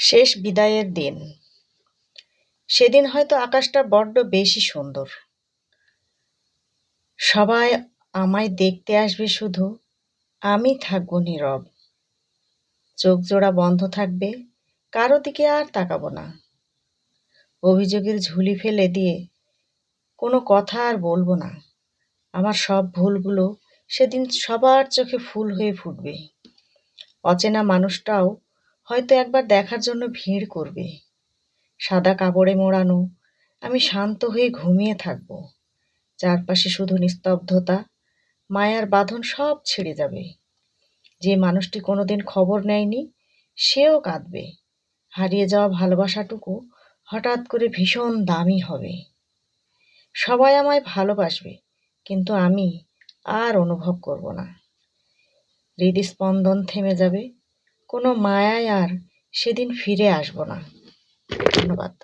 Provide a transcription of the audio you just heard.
শেষ বিদায়ের দিন। সেদিন হয়তো আকাশটা বড্ড বেশি সুন্দর। সবাই আমায় দেখতে আসবে শুধু, আমি থাকবো নীরব। চোখ জোড়া বন্ধ থাকবে, কারো দিকে আর তাকাবো না। অভিযোগের ঝুলি ফেলে দিয়ে কোনো কথা আর বলবো না। আমার সব ভুলগুলো সেদিন সবার চোখে ফুল হয়ে ফুটবে। অচেনা মানুষটাও হয়তো একবার দেখার জন্য ভিড় করবে। সাদা কাপড়ে মোড়ানো আমি শান্ত হয়ে ঘুমিয়ে থাকব। চারপাশে শুধু নিস্তব্ধতা, মায়ার বাঁধন সব ছিঁড়ে যাবে। যে মানুষটি কোনোদিন খবর নেয়নি সেও কাঁদবে। হারিয়ে যাওয়া ভালোবাসাটুকু হঠাৎ করে ভীষণ দামি হবে। সবাই আমায় ভালোবাসবে, কিন্তু আমি আর অনুভব করব না। হৃদস্পন্দন থেমে যাবে, কোনো মায়ায় আর সেদিন ফিরে আসবো না। ধন্যবাদ।